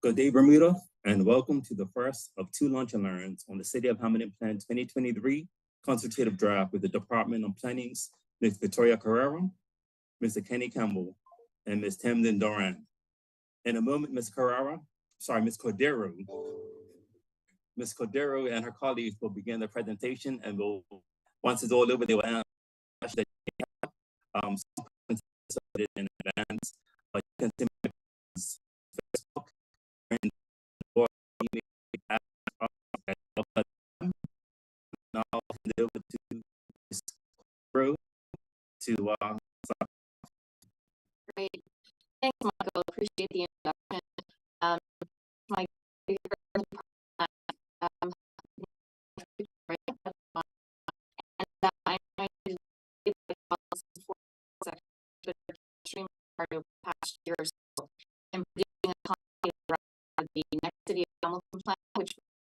Good day, Bermuda, and welcome to the first of two Lunch and Learns on the City of Hamilton Plan 2023 Consultative Draft with the Department of Planning's Ms. Victoria Cordiero, Mr. Kenny Campbell, and Ms. Tamsyn Doran. In a moment, Ms. Cordiero and her colleagues will begin the presentation, and once it's all over, they will answer that in advance. You can send me Facebook and or now I'll hand it over to Ms. Cordiero to Great. Thanks, Michael. Appreciate the introduction. My part of past years and producing a content around the next City of Hamilton plan, which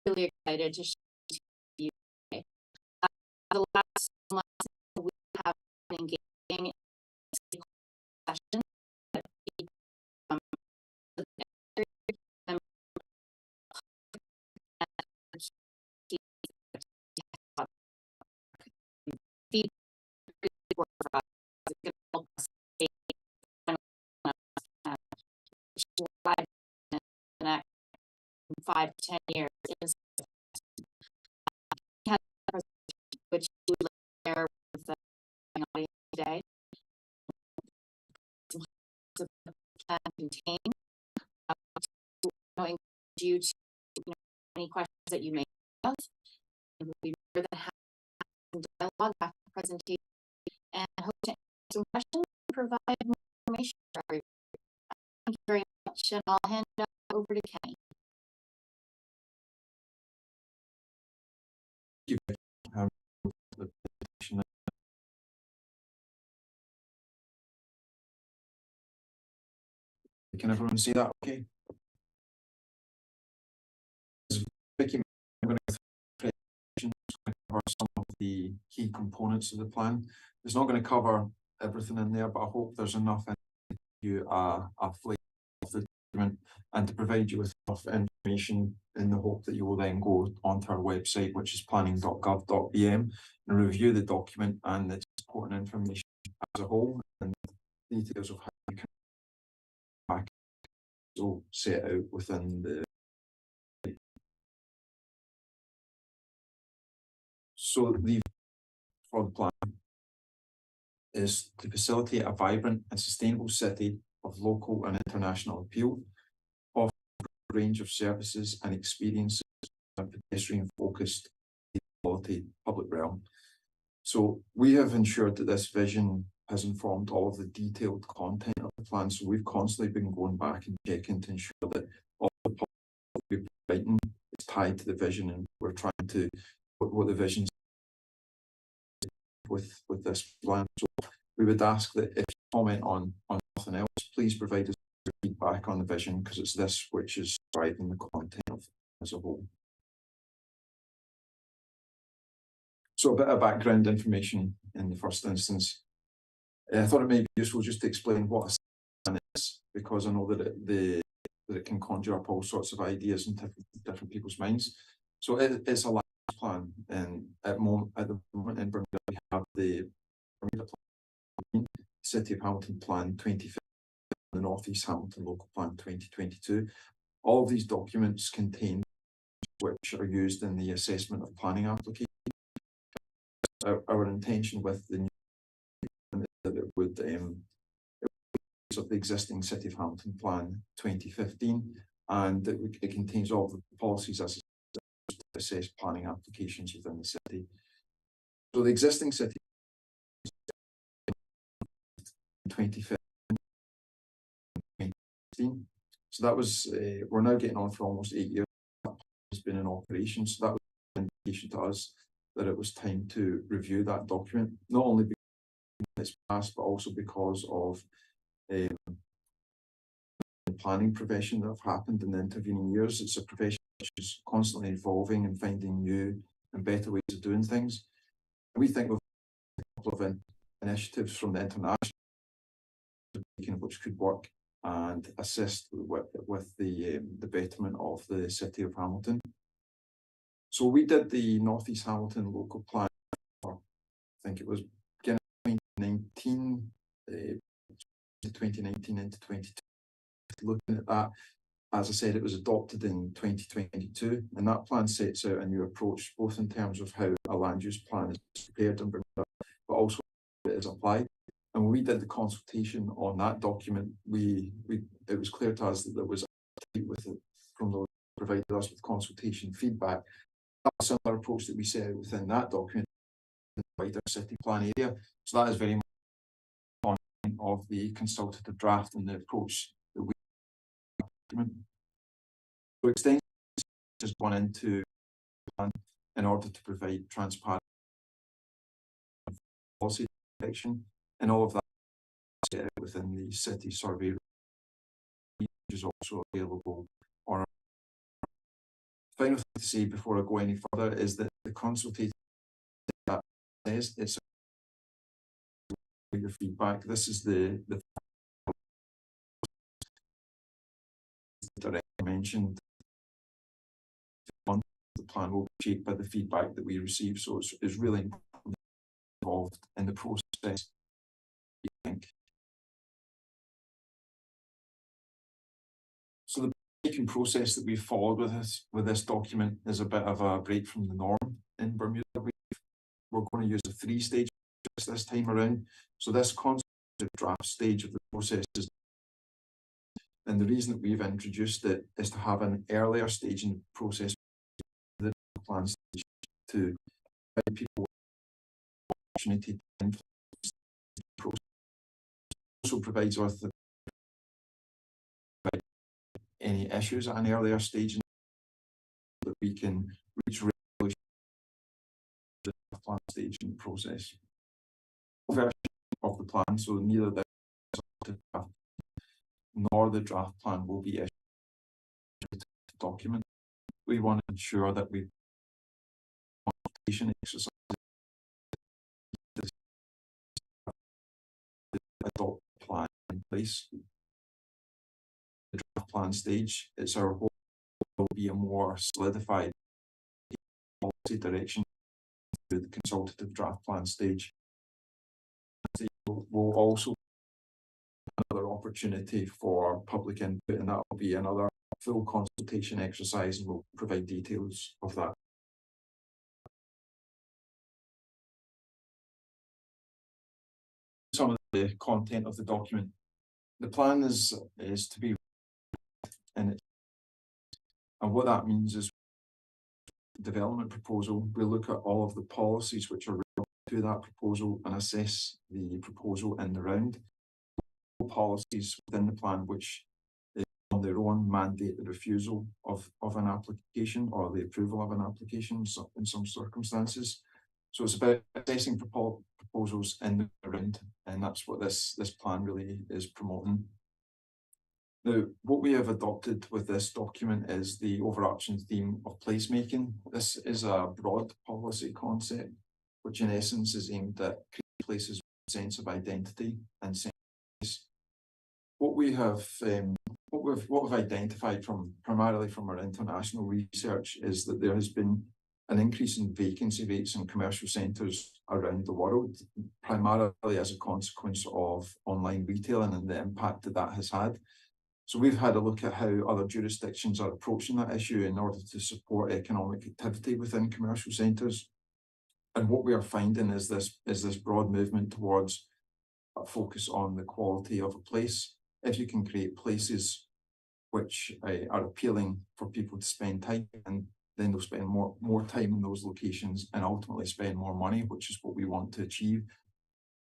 we're really excited to share to you today. The last months we have been engaging in a session that the next 5 to 10 years, which we would share with the audience today. The plan contain encourage you to any questions that you may have. And we'll be more than happy to dialogue after the presentation and hope to answer some questions and provide more information for everyone. Thank you very much, and I'll hand it over to Kenny. Can everyone see that okay? Vicky, I'm going to cover some of the key components of the plan. It's not going to cover everything in there, but I hope there's enough in to give you a flavor of the document and to provide you with enough information in the hope that you will then go onto our website, which is planning.gov.bm, and review the document and its important information as a whole and details of how you can back so set out within the. So the for the plan is to facilitate a vibrant and sustainable city of local and international appeal, offering a range of services and experiences in a pedestrian-focused quality public realm. So we have ensured that this vision has informed all of the detailed content of the plan. So we've constantly been going back and checking to ensure that all the policy we're writing is tied to the vision, and we're trying to put what the vision with this plan. So we would ask that if you comment on nothing else, please provide us feedback on the vision, because it's this which is driving the content of as a whole. So a bit of background information in the first instance. I thought it may be useful just to explain what a plan is, because I know that it can conjure up all sorts of ideas in different people's minds. So it's a land plan, and at the moment in Bermuda we have the Bermuda Plan, City of Hamilton Plan 2015, the North East Hamilton Local Plan 2022. All of these documents contain which are used in the assessment of planning applications. Our intention with the new is that it would of the existing City of Hamilton Plan 2015, and it contains all the policies as to assess planning applications within the city. So the existing city 2015, so that was we're now getting on for almost 8 years. It's been in operation, so that was an indication to us that it was time to review that document, not only because it's passed, but also because of the planning profession that have happened in the intervening years. It's a profession which is constantly evolving and finding new and better ways of doing things. We think we've a couple of initiatives from the international which could work and assist with the betterment of the City of Hamilton. So we did the North East Hamilton local plan for, I think it was beginning of 2019, 2019 into 22. Looking at that, as I said, it was adopted in 2022, and that plan sets out a new approach, both in terms of how a land use plan is prepared in Bermuda, but also how it is applied. And when we did the consultation on that document, it was clear to us that there was a with it from those who provided us with consultation feedback. A similar approach that we set out within that document in the wider city plan area. So that is very much on of the consultative draft and the approach that we document. So extensions has gone into the plan in order to provide transparent policy direction, and all of that is set out within the city survey, which is also available on our. Final thing to say before I go any further is that the consultative that says it's your feedback. This is the that I mentioned. The plan will be shaped by the feedback that we receive, so it's really involved in the process. I think. So the making process that we've followed with this document is a bit of a break from the norm in Bermuda. We're going to use a 3-stage this time around. So this consultative draft stage of the process is, and the reason that we've introduced it is to have an earlier stage in the process, the plan stage, to give people opportunity to influence the process. Also provides us with any issues at an earlier stage that we can reach resolution at the plan stage in the process. Version of the plan, so neither the draft nor the draft plan will be issued to the document. We want to ensure that we consultation exercise the adopt plan in place. The draft plan stage, it's our hope will be a more solidified policy direction through the consultative draft plan stage. Will also another opportunity for public input, and that will be another full consultation exercise, and we'll provide details of that. Some of the content of the document. The plan is to be in it, and what that means is development proposal. We look at all of the policies which are relevant to that proposal and assess the proposal in the round. Policies within the plan which on their own mandate the refusal of an application or the approval of an application in some circumstances. So it's about assessing proposals in the round, and that's what this plan really is promoting. Now, what we have adopted with this document is the overarching theme of placemaking. This is a broad policy concept, which in essence is aimed at creating places with a sense of identity and sense of place. What we've identified primarily from our international research is that there has been an increase in vacancy rates in commercial centres around the world, primarily as a consequence of online retailing and the impact that has had. So we've had a look at how other jurisdictions are approaching that issue in order to support economic activity within commercial centres. And what we are finding is this broad movement towards a focus on the quality of a place. If you can create places which are appealing for people to spend time in, then they'll spend more time in those locations and ultimately spend more money, which is what we want to achieve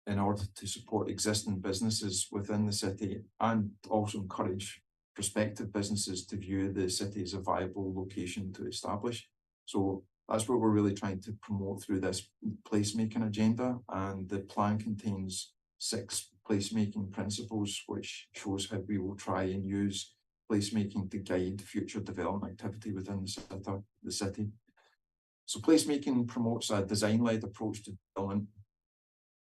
in order to support existing businesses within the city and also encourage prospective businesses to view the city as a viable location to establish. So that's what we're really trying to promote through this placemaking agenda, and the plan contains 6 placemaking principles, which shows how we will try and use placemaking to guide future development activity within the city. So placemaking promotes a design-led approach to development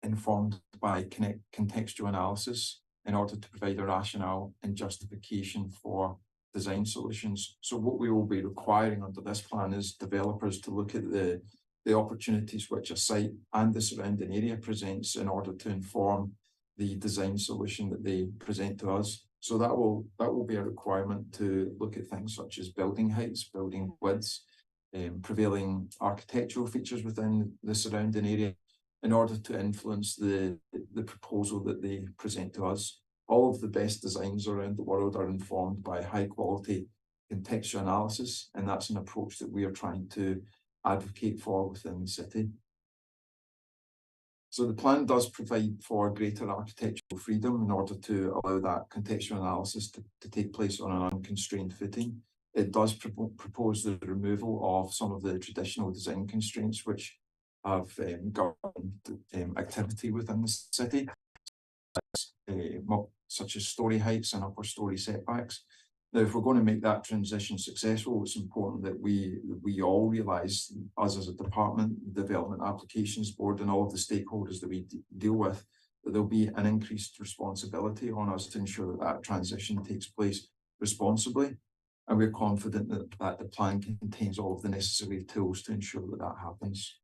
informed by contextual analysis, in order to provide a rationale and justification for design solutions. So what we will be requiring under this plan is developers to look at the opportunities which a site and the surrounding area presents in order to inform the design solution that they present to us. So that will be a requirement to look at things such as building heights, building widths, prevailing architectural features within the surrounding area in order to influence the proposal that they present to us. All of the best designs around the world are informed by high quality contextual analysis, and that's an approach that we are trying to advocate for within the city. So the plan does provide for greater architectural freedom in order to allow that contextual analysis to take place on an unconstrained footing. It does propose the removal of some of the traditional design constraints which have governed activity within the city, such as story heights and upper story setbacks. Now, if we're going to make that transition successful, it's important that we all realise, us as a department, the Development Applications Board and all of the stakeholders that we deal with, that there'll be an increased responsibility on us to ensure that that transition takes place responsibly. And we're confident that the plan contains all of the necessary tools to ensure that that happens.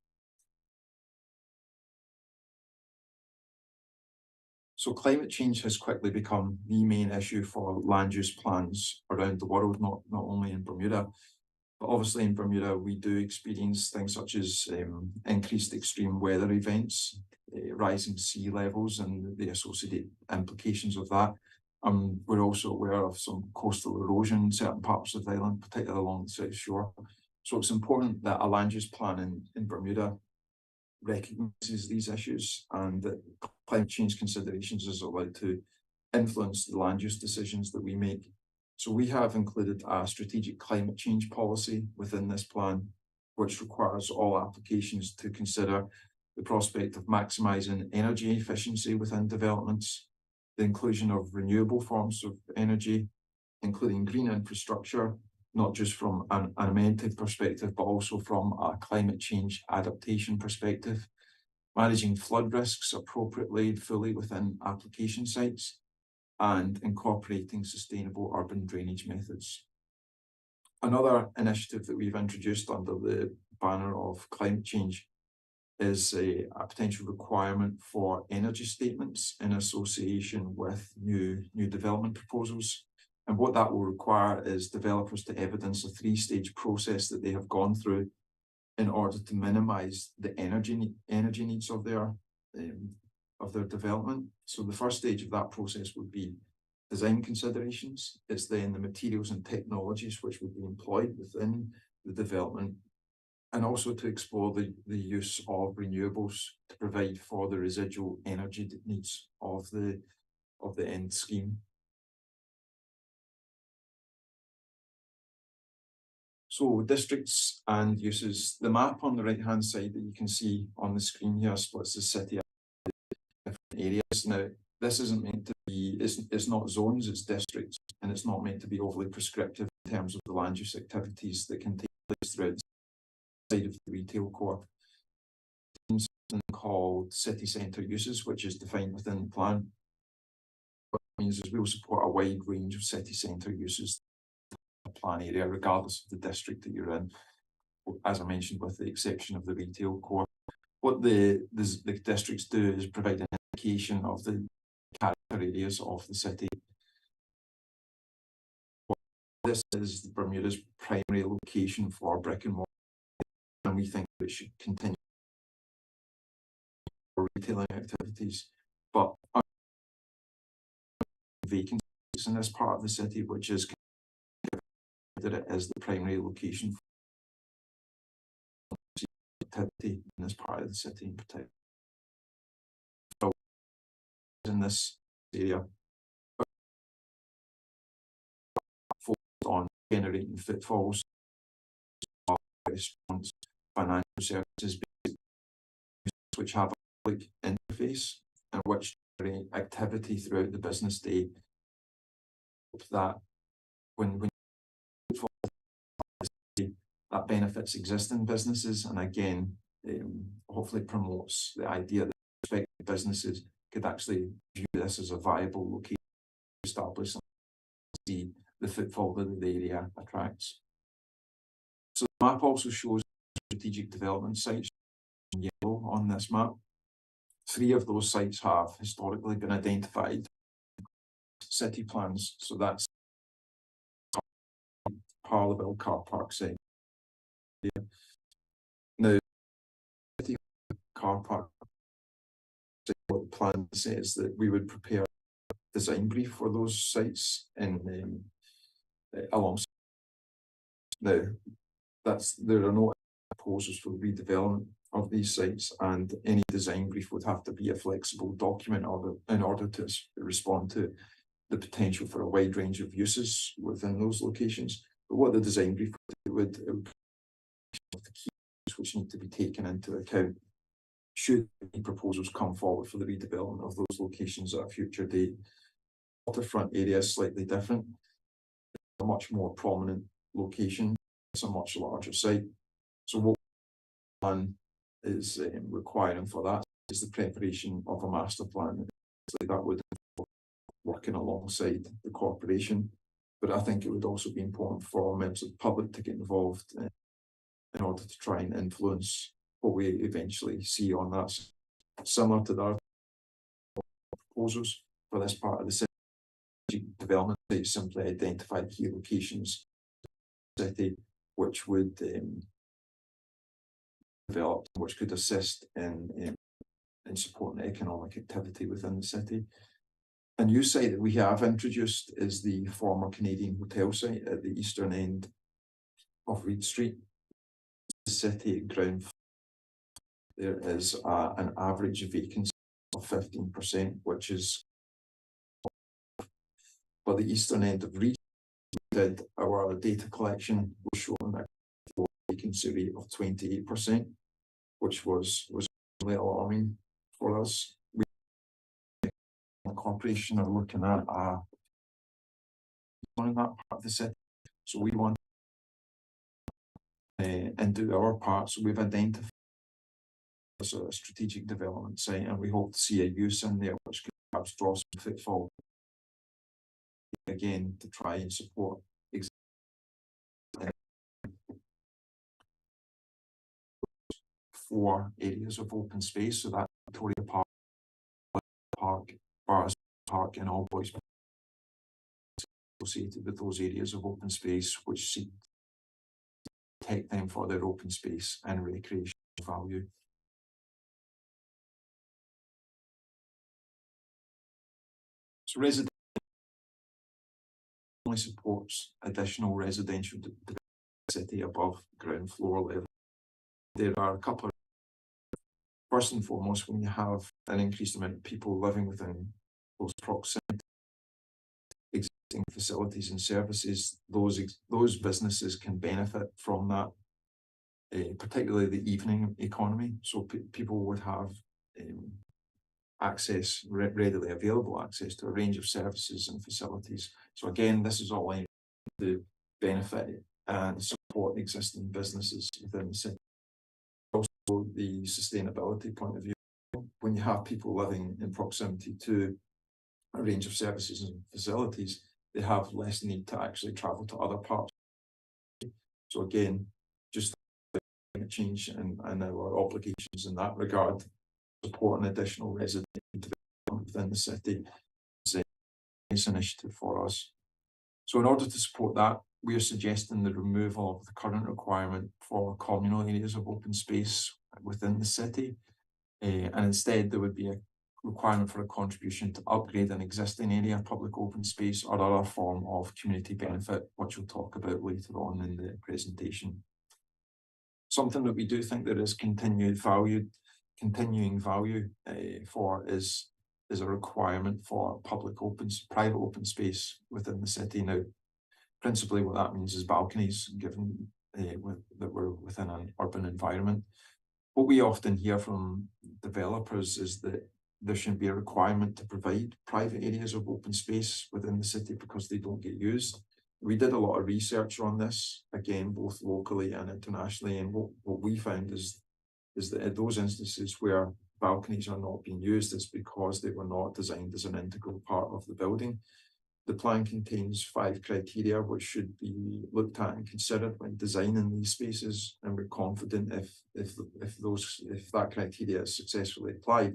So climate change has quickly become the main issue for land use plans around the world, not only in Bermuda, but obviously in Bermuda we do experience things such as increased extreme weather events, rising sea levels and the associated implications of that. We're also aware of some coastal erosion in certain parts of the island, particularly along the south shore. So it's important that a land use plan in Bermuda recognises these issues and that climate change considerations is allowed to influence the land use decisions that we make. So we have included a strategic climate change policy within this plan, which requires all applications to consider the prospect of maximising energy efficiency within developments, the inclusion of renewable forms of energy, including green infrastructure, not just from an amenity perspective, but also from a climate change adaptation perspective, managing flood risks appropriately and fully within application sites, and incorporating sustainable urban drainage methods. Another initiative that we've introduced under the banner of climate change is a potential requirement for energy statements in association with new development proposals. And what that will require is developers to evidence a three-stage process that they have gone through in order to minimise the energy needs of their development. So the first stage of that process would be design considerations. It's then the materials and technologies which would be employed within the development, and also to explore the use of renewables to provide for the residual energy needs of the end scheme. So districts and uses, the map on the right hand side that you can see on the screen here splits the city into different areas. Now, this isn't meant to be, it's not zones, it's districts, and it's not meant to be overly prescriptive in terms of the land use activities that can take place throughout the side of the retail core. Something called city centre uses, which is defined within the plan. What it means is we will support a wide range of city centre uses plan area, regardless of the district that you're in, as I mentioned, with the exception of the retail core. What the districts do is provide an indication of the character areas of the city. This is Bermuda's primary location for brick and mortar, and we think it should continue for retailing activities, but vacancies in this part of the city, which is that it is the primary location for activity in this part of the city in particular. So in this area, focused on generating footfalls, restaurants, financial services, which have a public interface and which generate activity throughout the business day. That when that benefits existing businesses, and again, hopefully promotes the idea that prospective businesses could actually view this as a viable location to establish and see the footfall that the area attracts. So the map also shows strategic development sites in yellow on this map. 3 of those sites have historically been identified city plans, so that's Parleville car park site. Now, city car park, what the plan says that we would prepare a design brief for those sites in alongside. Now, there are no proposals for redevelopment of these sites, and any design brief would have to be a flexible document in order to respond to the potential for a wide range of uses within those locations. But what the design brief would the keys which need to be taken into account should any proposals come forward for the redevelopment of those locations at a future date. Waterfront area is slightly different. It's a much more prominent location. It's a much larger site. So what plan is requiring for that is the preparation of a master plan. So that would involve working alongside the corporation, but I think it would also be important for members of the public to get involved in order to try and influence what we eventually see on that. Similar to the other proposals for this part of the city development, they simply identify key locations in the city which would develop, which could assist in supporting economic activity within the city. A new site that we have introduced is the former Canadian hotel site at the eastern end of Reed Street. The city ground floor, there is an average vacancy of 15%, which is for the eastern end of Reed. We did our data collection, was showing a vacancy rate of 28%, which was really alarming for us. We, the corporation, are looking at on that part of the city, so we want and do our part. So we've identified as a strategic development site, and we hope to see a use in there which could perhaps draw some footfall again to try and support 4 areas of open space. So that Victoria Park, Bars Park, and All Boys associated with those areas of open space, which seek to protect them for their open space and recreation value. So residential only supports additional residential city above ground floor level. There are a couple of, first and foremost, when you have an increased amount of people living within close proximity to existing facilities and services, those businesses can benefit from that, particularly the evening economy. So people would have access, readily available access to a range of services and facilities. So again, this is all aimed to benefit and support existing businesses within the city. Also, the sustainability point of view, when you have people living in proximity to a range of services and facilities, they have less need to actually travel to other parts. So again, just climate change and our obligations in that regard, supporting additional resident development within the city is a nice initiative for us. So in order to support that, we are suggesting the removal of the current requirement for communal areas of open space within the city, and instead there would be a requirement for a contribution to upgrade an existing area of public open space or other form of community benefit, which we'll talk about later on in the presentation. Something that we do think there is continuing value for is a requirement for private open space within the city. Now, principally what that means is balconies, given that we're within an urban environment. What we often hear from developers is that there should be a requirement to provide private areas of open space within the city because they don't get used. We did a lot of research on this, again, both locally and internationally, and what we found is that in those instances where balconies are not being used is because they were not designed as an integral part of the building. The plan contains 5 criteria which should be looked at and considered when designing these spaces, and we're confident if that criteria is successfully applied,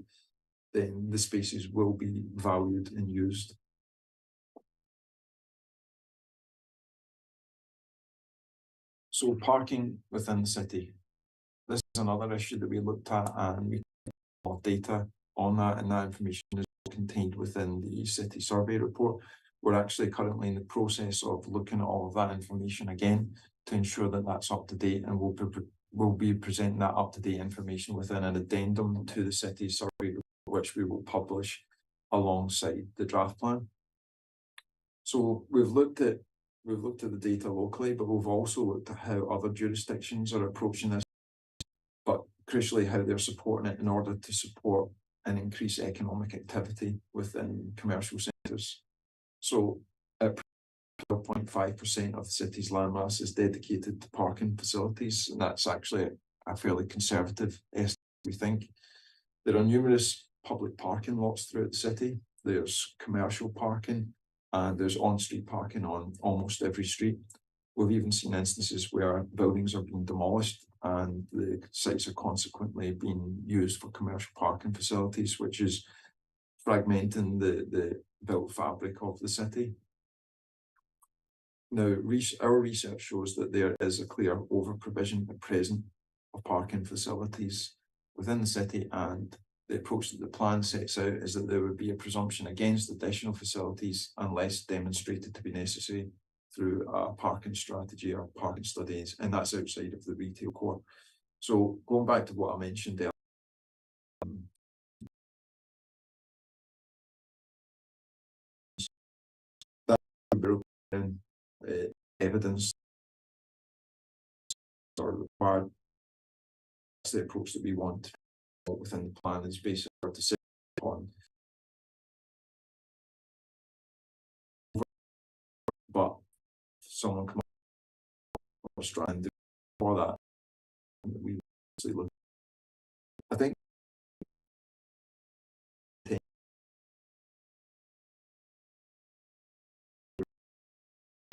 then the spaces will be valued and used. So parking within the city. This is another issue that we looked at, and we have a lot of data on that, and that information is contained within the city survey report. We're actually currently in the process of looking at all of that information again to ensure that that's up to date, and we'll be presenting that up to date information within an addendum to the city survey report, which we will publish alongside the draft plan. So we've looked at the data locally, but we've also looked at how other jurisdictions are approaching this, but crucially how they're supporting it in order to support and increase economic activity within commercial centres. So at 12.5% of the city's landmass is dedicated to parking facilities, and that's actually a fairly conservative estimate, we think. There are numerous public parking lots throughout the city. There's commercial parking, and there's on-street parking on almost every street. We've even seen instances where buildings are being demolished and the sites are consequently being used for commercial parking facilities, which is fragmenting the built fabric of the city. Now, our research shows that there is a clear over-provision at present of parking facilities within the city, and the approach that the plan sets out is that there would be a presumption against additional facilities unless demonstrated to be necessary through a parking strategy or parking studies, and that's outside of the retail core. So going back to what I mentioned there, evidence are required. That's the approach that we want within the plan, is basically to sit on. But someone come up with a strand for that, we look. I think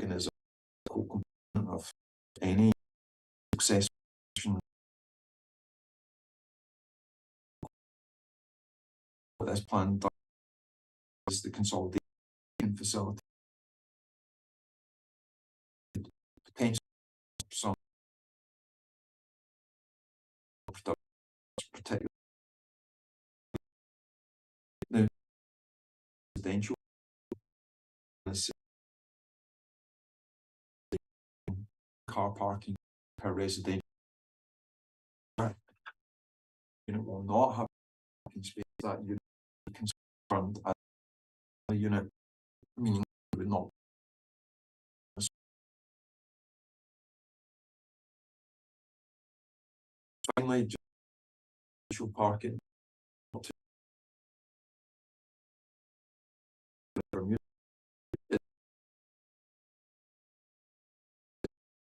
is a core component of any success. What this plan does is the consolidation facility. Potential some particular residential car parking per residential unit will not have parking space. That unit is confirmed as a unit, meaning it would not. Finally, social parking.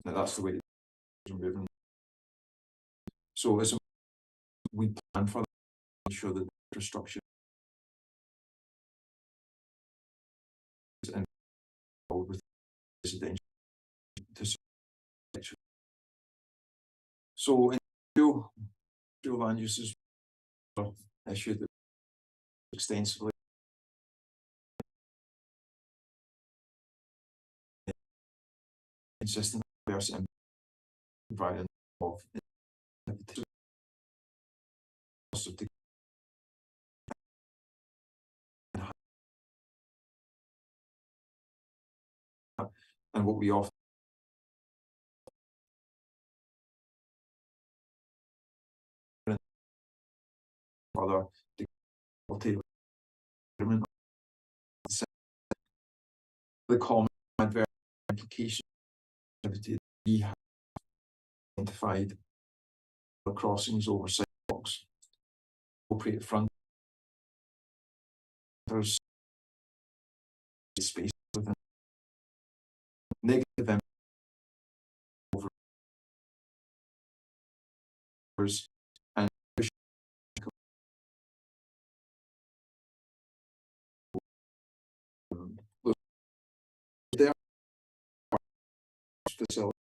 Now that's the way we're moving. So as we plan for that, ensure that the infrastructure is involved with residential to. So in industrial land uses an issue that extensively consistent versus environment of and what we often other the common adverse implication we have identified the crossings over sidewalks, appropriate front, there's space within negative impact over and facility.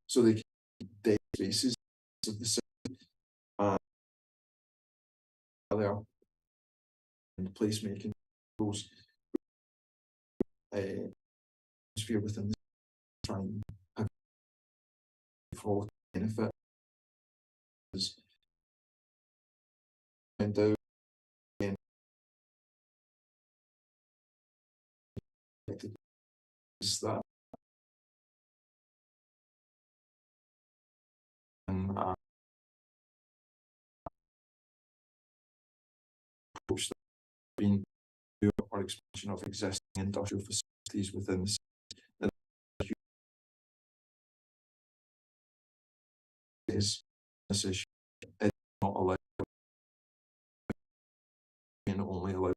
So they can dead spaces of the city there and placemaking those atmosphere within the try and have for benefit is and out and is that and approach that being or expansion of existing industrial facilities within the city. Is this issue is not allowed and only allowed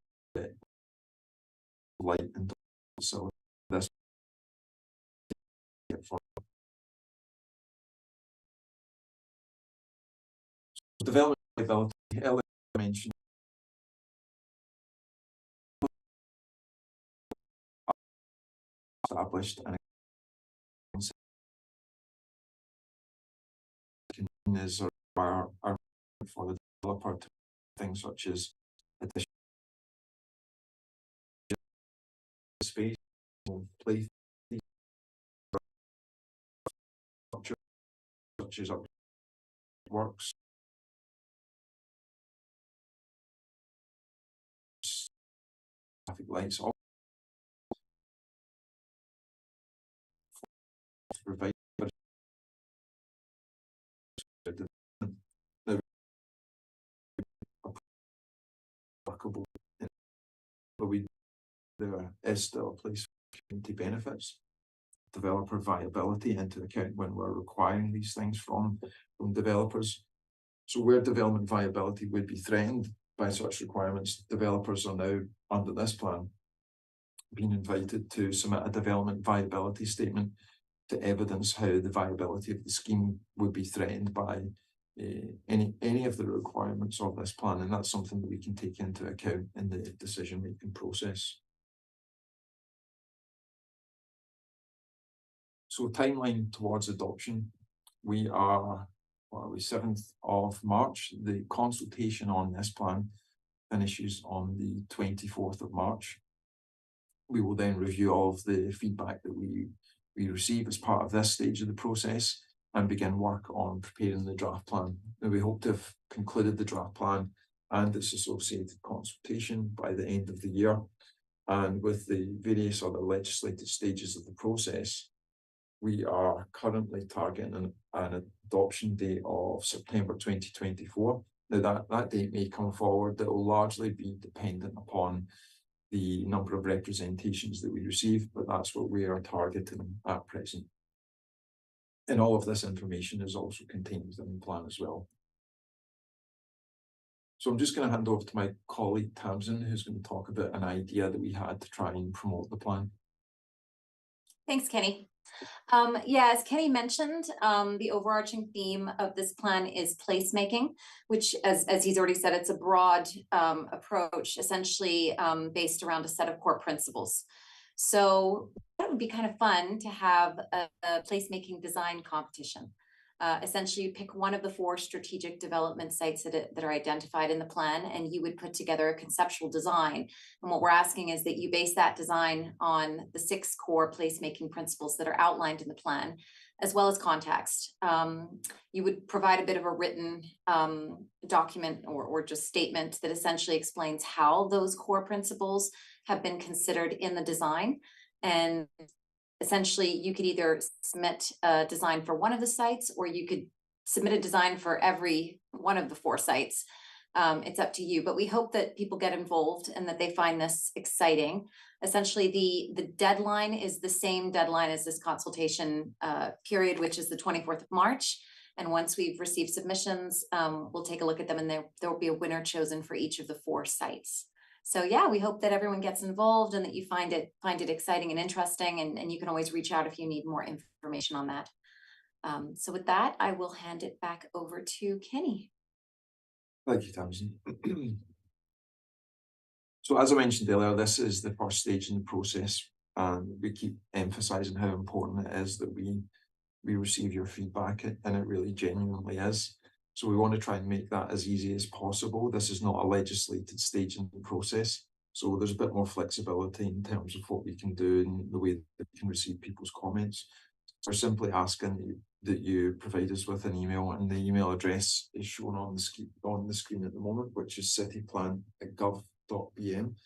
light and so this development viability earlier mentioned established and is are for the developer to things such as additional space, play such as works, traffic lights, all to provide workable, but there is still a place for community benefits, developer viability into account when we're requiring these things from developers. So where development viability would be threatened by such requirements, developers are now under this plan being invited to submit a development viability statement to evidence how the viability of the scheme would be threatened by any of the requirements of this plan, and that's something that we can take into account in the decision-making process. So timeline towards adoption, we are 7th of March. The consultation on this plan finishes on the 24th of March. We will then review all of the feedback that we receive as part of this stage of the process and begin work on preparing the draft plan. Now, we hope to have concluded the draft plan and its associated consultation by the end of the year. And with the various other legislative stages of the process, we are currently targeting an adoption date of September 2024. Now that date may come forward. That will largely be dependent upon the number of representations that we receive, but that's what we are targeting at present. And all of this information is also contained within the plan as well. So I'm just going to hand over to my colleague Tamsyn, who's going to talk about an idea that we had to try and promote the plan. Thanks, Kenny. Yeah, as Kenny mentioned, the overarching theme of this plan is placemaking, which, as he's already said, it's a broad approach, essentially based around a set of core principles. So it would be kind of fun to have a placemaking design competition. Essentially, you pick one of the 4 strategic development sites that are identified in the plan, and you would put together a conceptual design. And what we're asking is that you base that design on the 6 core placemaking principles that are outlined in the plan, as well as context. You would provide a bit of a written document or just statement that essentially explains how those core principles have been considered in the design. And essentially, you could either submit a design for one of the sites, or you could submit a design for every one of the 4 sites. It's up to you, but we hope that people get involved and that they find this exciting. Essentially, the deadline is the same deadline as this consultation period, which is the 24th of March. And once we've received submissions, we'll take a look at them, and there will be a winner chosen for each of the 4 sites. So yeah, we hope that everyone gets involved and that you find it exciting and interesting, and you can always reach out if you need more information on that. So with that, I will hand it back over to Kenny. Thank you, Tamsyn. So as I mentioned earlier, this is the first stage in the process and we keep emphasizing how important it is that we receive your feedback, and it really genuinely is. So we want to try and make that as easy as possible. This is not a legislated stage in the process, so there's a bit more flexibility in terms of what we can do and the way that we can receive people's comments. We're simply asking that you provide us with an email, and the email address is shown on the screen at the moment, which is cityplan@gov.bm.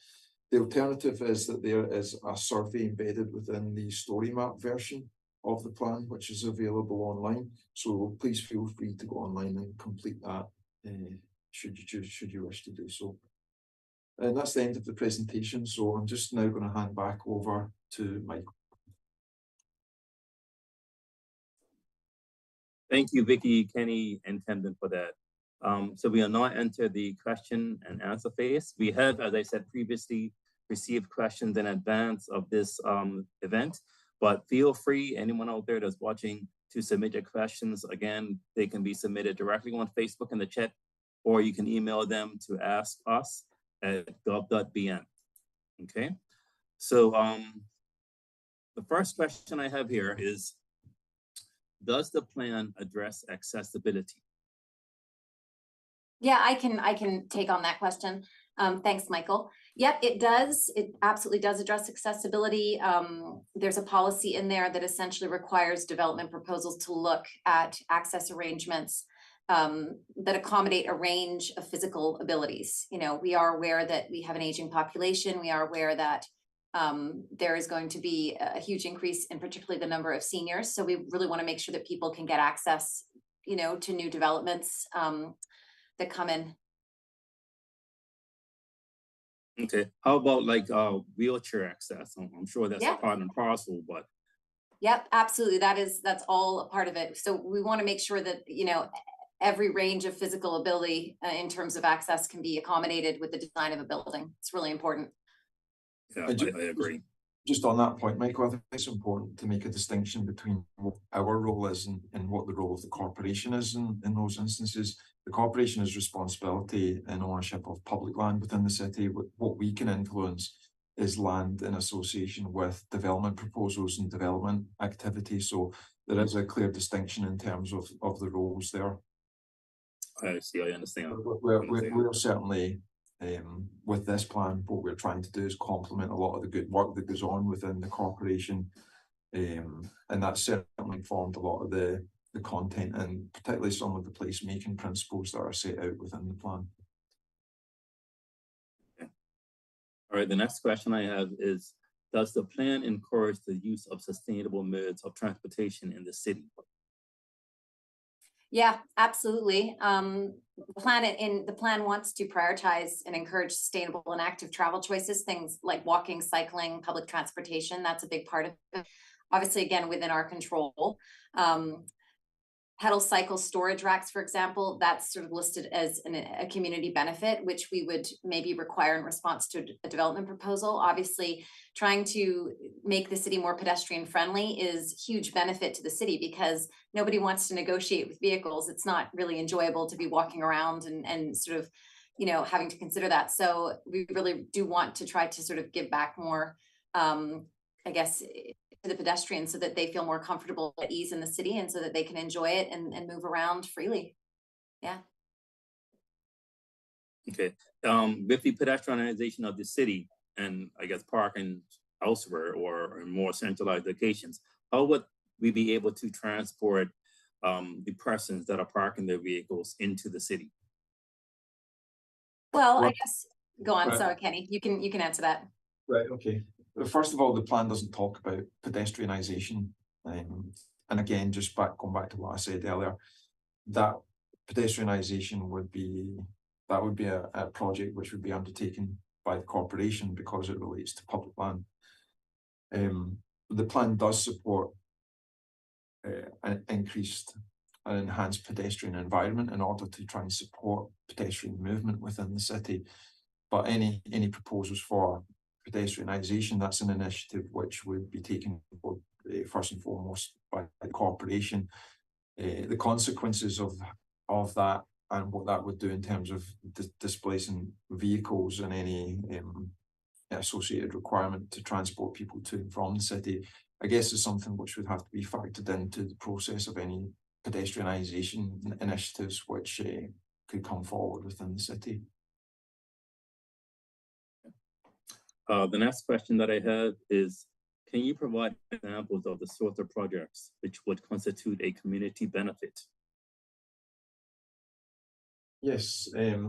The alternative is that there is a survey embedded within the story map version of the plan, which is available online. So please feel free to go online and complete that, should you wish to do so. And that's the end of the presentation. So I'm just now going to hand back over to Michael. Thank you, Vicky, Kenny, and Tamsyn for that. So we will now enter the question and answer phase. We have, as I said previously, received questions in advance of this event, but feel free, anyone out there that's watching, to submit your questions. Again, they can be submitted directly on Facebook in the chat, or you can email them to askus@gov.bm. Okay, so the first question I have here is, does the plan address accessibility? Yeah, I can take on that question. Thanks, Michael. Yep, it does. It absolutely does address accessibility. There's a policy in there that essentially requires development proposals to look at access arrangements that accommodate a range of physical abilities. You know, we are aware that we have an aging population. We are aware that there is going to be a huge increase in particularly the number of seniors. So we really want to make sure that people can get access, you know, to new developments that come in. Okay, how about like wheelchair access? I'm sure that's part and parcel, but. Yep, absolutely. That's all a part of it. So we want to make sure that, you know, every range of physical ability in terms of access can be accommodated with the design of a building. It's really important. Yeah, I agree. Just on that point, Michael, I think it's important to make a distinction between what our role is and what the role of the corporation is in those instances. The corporation has responsibility and ownership of public land within the city. What we can influence is land in association with development proposals and development activities. So there is a clear distinction in terms of the roles there. I see, I understand. We're certainly, with this plan, what we're trying to do is complement a lot of the good work that goes on within the corporation. And that's certainly informed a lot of the content, and particularly some of the placemaking principles that are set out within the plan. Okay. All right, the next question I have is, does the plan encourage the use of sustainable modes of transportation in the city? Yeah, absolutely. The plan wants to prioritize and encourage sustainable and active travel choices, things like walking, cycling, public transportation. That's a big part of it. Obviously, again, within our control. Pedal cycle storage racks, for example, that's sort of listed as a community benefit, which we would maybe require in response to a development proposal. Obviously, trying to make the city more pedestrian friendly is huge benefit to the city, because nobody wants to negotiate with vehicles. It's not really enjoyable to be walking around and sort of, you know, having to consider that. So we really do want to try to sort of give back more, I guess, to the pedestrians, so that they feel more comfortable at ease in the city, and so that they can enjoy it and move around freely. Yeah. Okay. With the pedestrianization of the city, and I guess parking elsewhere or in more centralized locations, how would we be able to transport the persons that are parking their vehicles into the city? Well, I guess, go on. Sorry, Kenny, you can answer that. Right, okay. First of all, the plan doesn't talk about pedestrianisation. And again, just going back to what I said earlier, that pedestrianisation would be a project which would be undertaken by the corporation, because it relates to public land. The plan does support an increased and enhanced pedestrian environment in order to try and support pedestrian movement within the city. But any proposals for pedestrianisation, that's an initiative which would be taken forward, first and foremost by the corporation. The consequences of that and what that would do in terms of displacing vehicles and any associated requirement to transport people to and from the city, I guess is something which would have to be factored into the process of any pedestrianisation initiatives which could come forward within the city. The next question that I have is, can you provide examples of the sorts of projects which would constitute a community benefit? Yes, it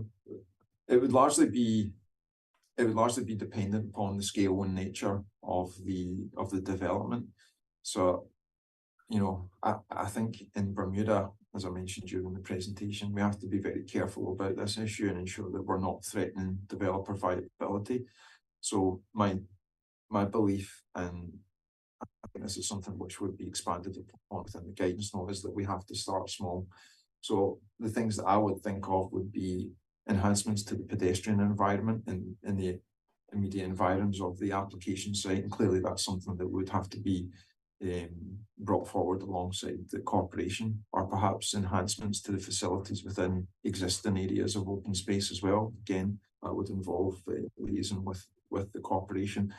would largely be dependent upon the scale and nature of the development. So, you know, I think in Bermuda, as I mentioned during the presentation, we have to be very careful about this issue and ensure that we're not threatening developer viability. So my belief, and I think this is something which would be expanded upon within the guidance note, is that we have to start small. So the things that I would think of would be enhancements to the pedestrian environment in the immediate environs of the application site. And clearly that's something that would have to be brought forward alongside the corporation, or perhaps enhancements to the facilities within existing areas of open space as well. Again, that would involve liaison with the corporation.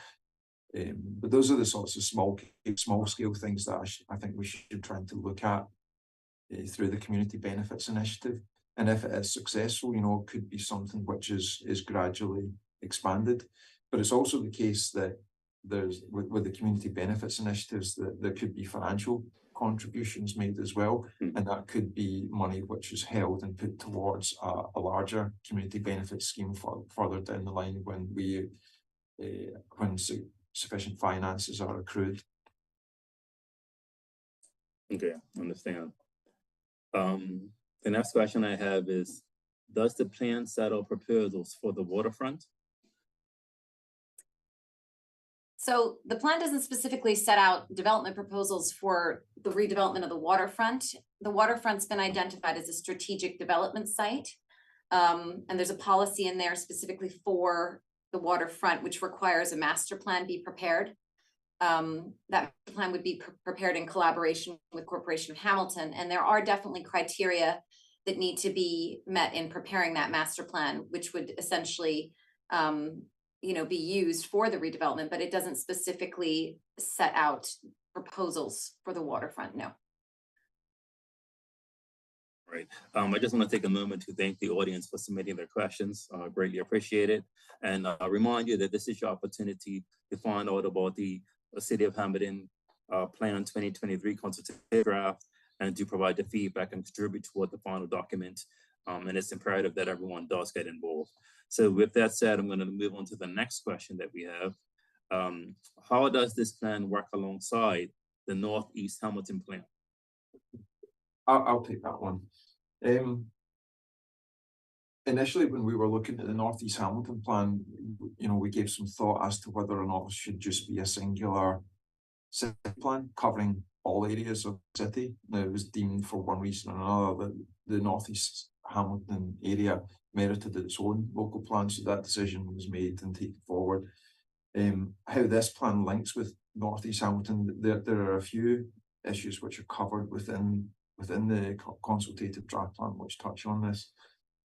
But those are the sorts of small scale things that I think we should try to look at through the community benefits initiative. And if it is successful, you know, it could be something which is gradually expanded. But it's also the case that there's with the community benefits initiatives that there could be financial contributions made as well, and that could be money which is held and put towards a larger community benefits scheme further down the line when sufficient finances are accrued. Okay, understand. The next question I have is, does the plan settle proposals for the waterfront? So the plan doesn't specifically set out development proposals for the redevelopment of the waterfront. The waterfront's been identified as a strategic development site. And there's a policy in there specifically for the waterfront, which requires a master plan be prepared. That plan would be prepared in collaboration with Corporation of Hamilton. And there are definitely criteria that need to be met in preparing that master plan, which would essentially you know, be used for the redevelopment, but it doesn't specifically set out proposals for the waterfront, no. Right. I just want to take a moment to thank the audience for submitting their questions. Greatly appreciate it. And remind you that this is your opportunity to find out about the City of Hamilton Plan 2023 Consultative Draft and to provide the feedback and contribute toward the final document. And it's imperative that everyone does get involved. So with that said, I'm going to move on to the next question that we have. How does this plan work alongside the Northeast Hamilton Plan? I'll take that one. Initially, when we were looking at the Northeast Hamilton Plan, you know, we gave some thought as to whether or not it should just be a singular city plan covering all areas of the city. Now, it was deemed for one reason or another that the Northeast Hamilton area merited its own local plan, so that decision was made and taken forward. How this plan links with Northeast Hamilton, there are a few issues which are covered within the consultative draft plan which touch on this,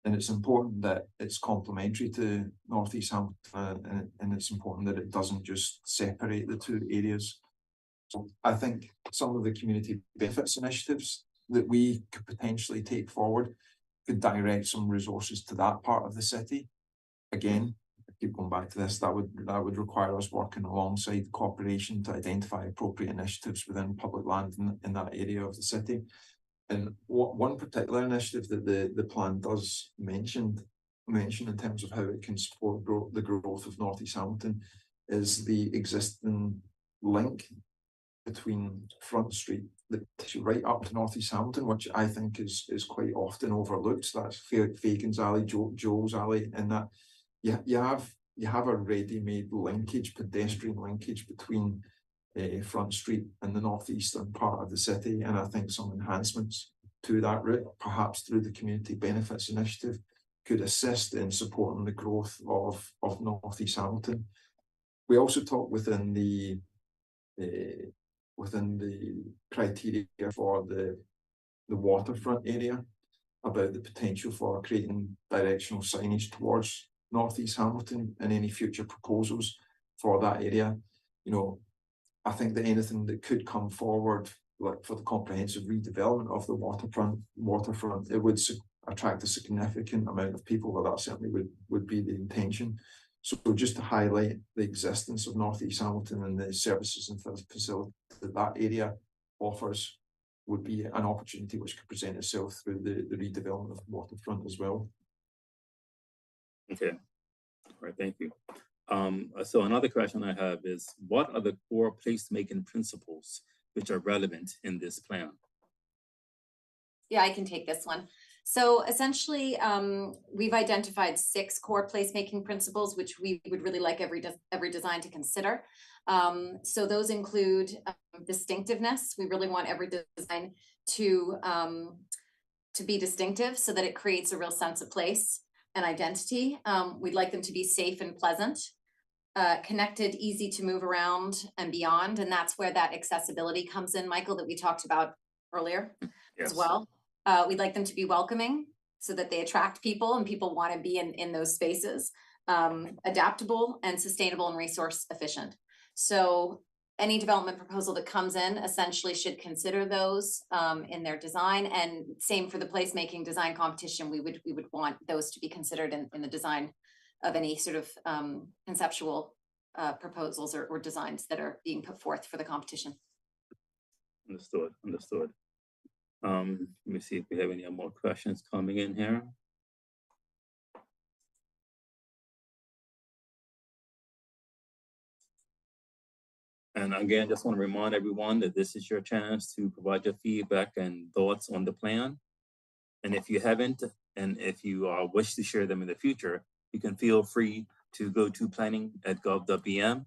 and it's important that it's complementary to Northeast Hamilton, and it's important that it doesn't just separate the two areas. So I think some of the community benefits initiatives that we could potentially take forward could direct some resources to that part of the city. Again, I keep going back to this, that would require us working alongside the corporation to identify appropriate initiatives within public land in that area of the city. And one particular initiative that the plan does mention in terms of how it can support the growth of Northeast Hamilton is the existing link between Front Street that takes you right up to Northeast Hamilton, which I think is quite often overlooked. That's Fagan's Alley, Joel's Alley, and that you have a ready-made linkage, pedestrian linkage between Front Street and the northeastern part of the city, and I think some enhancements to that route, perhaps through the Community Benefits Initiative, could assist in supporting the growth of Northeast Hamilton. We also talked within the criteria for the waterfront area about the potential for creating directional signage towards Northeast Hamilton and any future proposals for that area. You know, I think that anything that could come forward, like for the comprehensive redevelopment of the waterfront, it would attract a significant amount of people, but that certainly would be the intention. So just to highlight the existence of Northeast Hamilton and the services and facilities that area offers would be an opportunity which could present itself through the redevelopment of the waterfront as well. Okay, all right, thank you. So another question I have is, what are the core placemaking principles which are relevant in this plan? Yeah, I can take this one. So essentially, we've identified 6 core placemaking principles, which we would really like every design to consider. So those include distinctiveness. We really want every design to be distinctive so that it creates a real sense of place and identity. We'd like them to be safe and pleasant, connected, easy to move around and beyond. And that's where that accessibility comes in, Michael, that we talked about earlier as well. We'd like them to be welcoming so that they attract people and people want to be in those spaces, adaptable and sustainable and resource efficient. So any development proposal that comes in essentially should consider those in their design, and same for the placemaking design competition. We would want those to be considered in the design of any sort of conceptual proposals or designs that are being put forth for the competition. Understood. Let me see if we have any more questions coming in here. And again, just want to remind everyone that this is your chance to provide your feedback and thoughts on the plan. And if you haven't, and if you wish to share them in the future, you can feel free to go to planning.gov.bm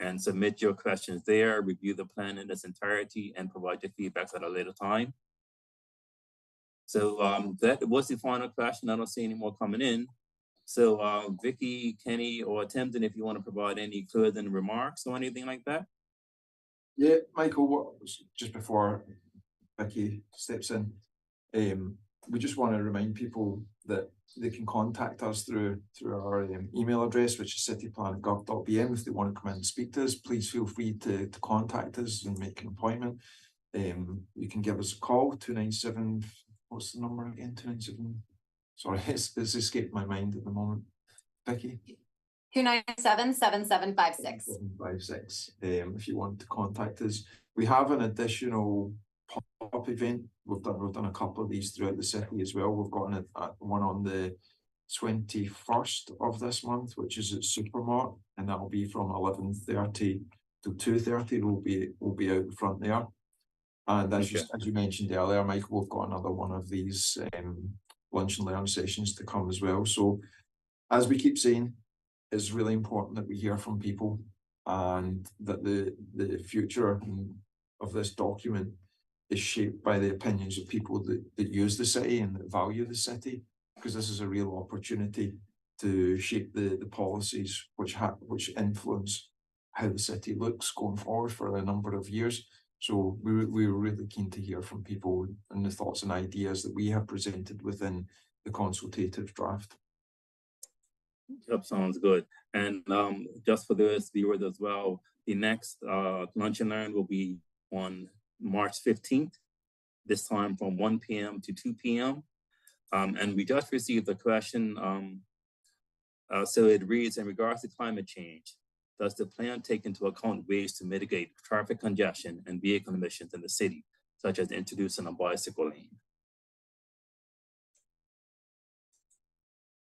and submit your questions there, review the plan in its entirety, and provide your feedback at a later time. So that was the final question. I don't see any more coming in. So Vicky, Kenny, or Tamsyn, if you want to provide any closing remarks or anything like that. Yeah, Michael, just before Vicky steps in, we just want to remind people that they can contact us through our email address, which is cityplan@gov.bm. If they want to come in and speak to us, please feel free to contact us and make an appointment. You can give us a call, 297, what's the number again, 297? Sorry, it's escaped my mind at the moment. Vicky? 297-7756. 756. If you want to contact us. We have an additional pop-up event. We've done a couple of these throughout the city as well. We've got one on the 21st of this month, which is at Supermart, and that will be from 11:30 to 2:30. We'll be out front there. And as you mentioned earlier, Michael, we've got another one of these lunch and learn sessions to come as well. So as we keep saying, it's really important that we hear from people, and that the future of this document is shaped by the opinions of people that use the city and that value the city, because this is a real opportunity to shape the policies which influence how the city looks going forward for a number of years. So we're really keen to hear from people and the thoughts and ideas that we have presented within the consultative draft. Yep, sounds good. And just for those viewers as well, the next Lunch and Learn will be on March 15th, this time from 1 p.m. to 2 p.m. And we just received a question. So it reads, in regards to climate change, does the plan take into account ways to mitigate traffic congestion and vehicle emissions in the city, such as introducing a bicycle lane?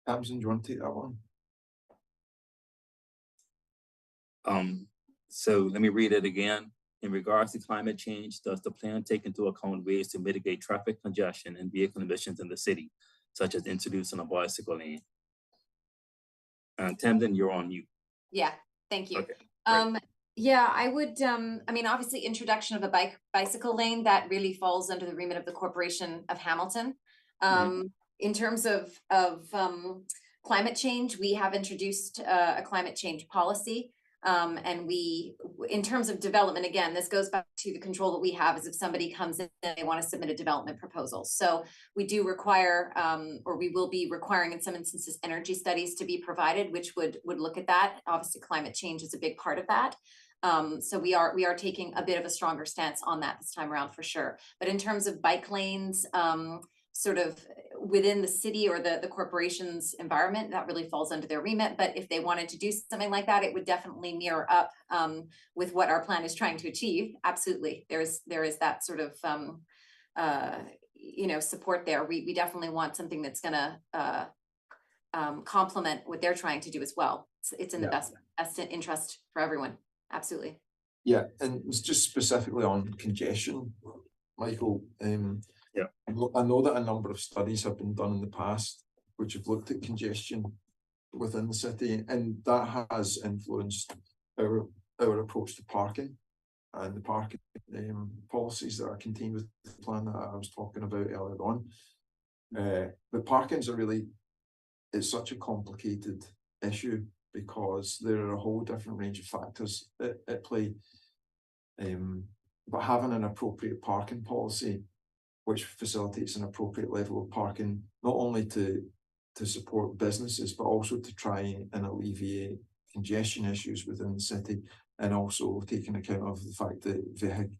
Tamsyn, do you want to take that one? So let me read it again. In regards to climate change, does the plan take into account ways to mitigate traffic congestion and vehicle emissions in the city, such as introducing a bicycle lane? Tamsyn, you're on mute. Yeah, thank you. Okay, yeah, I would, I mean, obviously introduction of a bicycle lane, that really falls under the remit of the Corporation of Hamilton. In terms of climate change, we have introduced a climate change policy. And in terms of development, again, this goes back to the control that we have is if somebody comes in and they want to submit a development proposal. So we do require, or we will be requiring in some instances, energy studies to be provided, which would look at that. Obviously, climate change is a big part of that. So we are taking a bit of a stronger stance on that this time around for sure. But in terms of bike lanes, sort of within the city or the corporation's environment, that really falls under their remit. But if they wanted to do something like that, it would definitely mirror up with what our plan is trying to achieve. Absolutely, there is that sort of support there. We definitely want something that's gonna complement what they're trying to do as well. It's in the best interest for everyone. Absolutely. Yeah, and it's just specifically on congestion, Michael. I know that a number of studies have been done in the past which have looked at congestion within the city, and that has influenced our approach to parking and the parking policies that are contained with the plan that I was talking about earlier on. But parking's it's such a complicated issue because there are a whole different range of factors at play. But having an appropriate parking policy which facilitates an appropriate level of parking, not only to support businesses, but also to try and alleviate congestion issues within the city, and also taking account of the fact that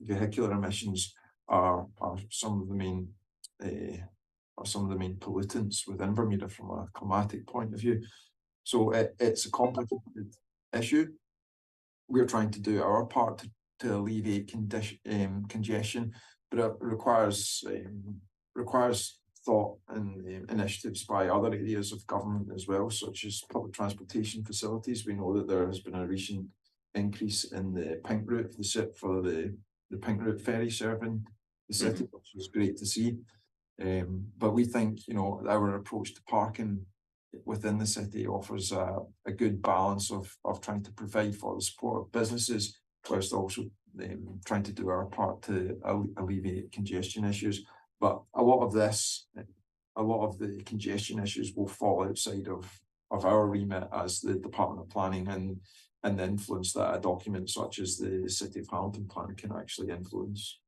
vehicular emissions are some of the main pollutants within Bermuda from a climatic point of view. So it's a complicated issue. We're trying to do our part to alleviate congestion, but it requires thought and initiatives by other areas of government as well, such as public transportation facilities. We know that there has been a recent increase in the pink route for the pink route ferry serving the city, which was great to see. But we think our approach to parking within the city offers a good balance of trying to provide for the support of businesses, whilst also trying to do our part to alleviate congestion issues. But a lot of the congestion issues will fall outside of our remit as the Department of Planning and the influence that a document such as the City of Hamilton plan can actually influence.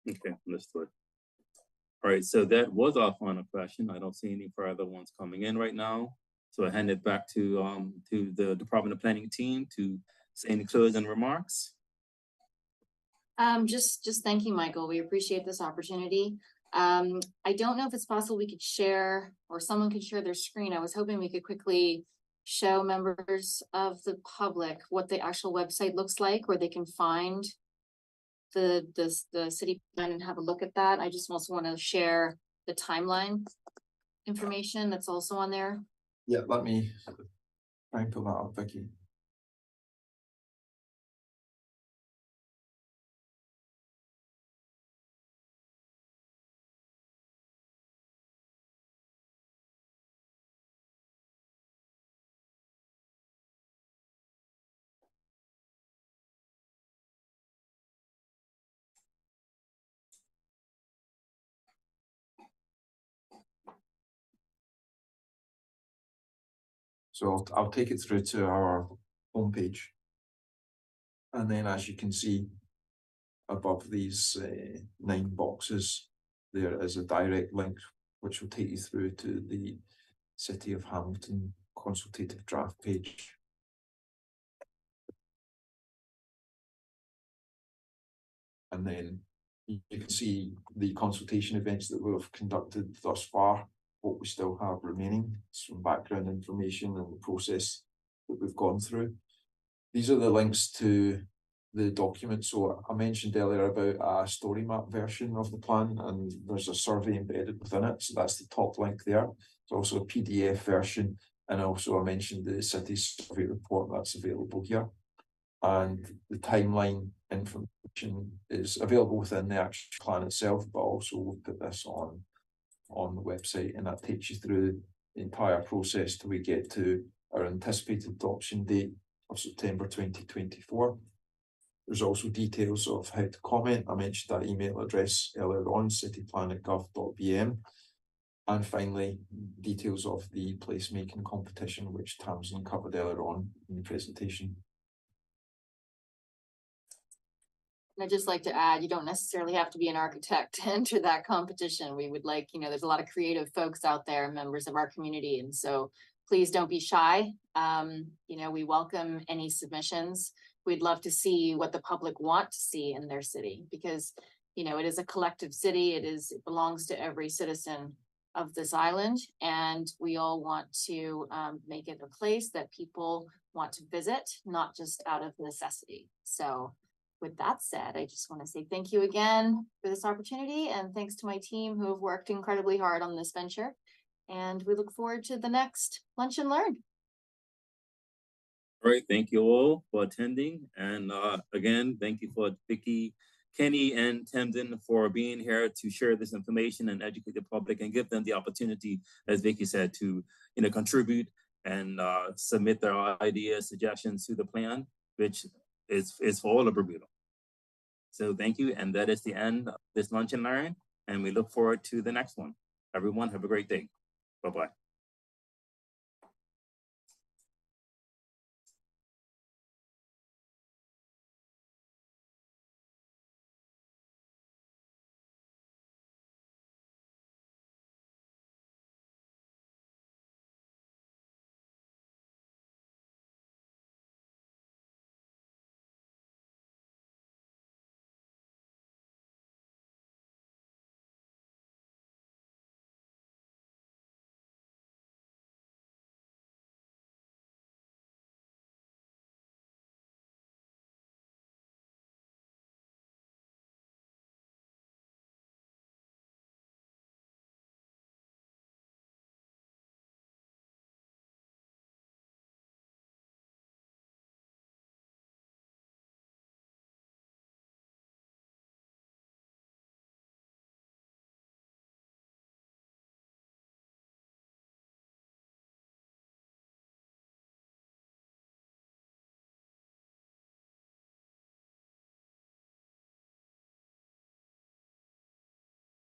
Okay, understood. All right, so that was our final question. I don't see any further ones coming in right now. So I hand it back to the Department of Planning team to say any closing remarks. Just thank you, Michael. We appreciate this opportunity. I don't know if it's possible we could share or someone could share their screen. I was hoping we could quickly show members of the public what the actual website looks like, where they can find the city plan and have a look at that. I just also want to share the timeline information that's also on there. Yeah, let me try and pull that up, Vicky. So I'll take it through to our homepage. And then as you can see above these 9 boxes, there is a direct link which will take you through to the City of Hamilton consultative draft page. And then you can see the consultation events that we've conducted thus far, what we still have remaining, some background information and the process that we've gone through. These are the links to the document. So I mentioned earlier about a story map version of the plan, and there's a survey embedded within it. So that's the top link there. There's also a PDF version, and also I mentioned the city survey report that's available here. And the timeline information is available within the actual plan itself, but also we'll put this on the website, and that takes you through the entire process till we get to our anticipated adoption date of September 2024. There's also details of how to comment. I mentioned that email address earlier on, cityplan@gov.bm. And finally, details of the placemaking competition, which Tamsyn covered earlier on in the presentation. And I'd just like to add, you don't necessarily have to be an architect to enter that competition. We would like, there's a lot of creative folks out there, members of our community. And so please don't be shy. We welcome any submissions. We'd love to see what the public want to see in their city because, it is a collective city. It belongs to every citizen of this island. And we all want to make it a place that people want to visit, not just out of necessity. So with that said, I just want to say thank you again for this opportunity and thanks to my team who have worked incredibly hard on this venture. And we look forward to the next Lunch and Learn. All right, thank you all for attending. And again, thank you for Vicky, Kenny, and Tamsyn for being here to share this information and educate the public and give them the opportunity, as Vicky said, to contribute and submit their ideas, suggestions to the plan, which is for all of Bermuda. So thank you, and that is the end of this Lunch and Learn, and we look forward to the next one. Everyone, have a great day. Bye-bye.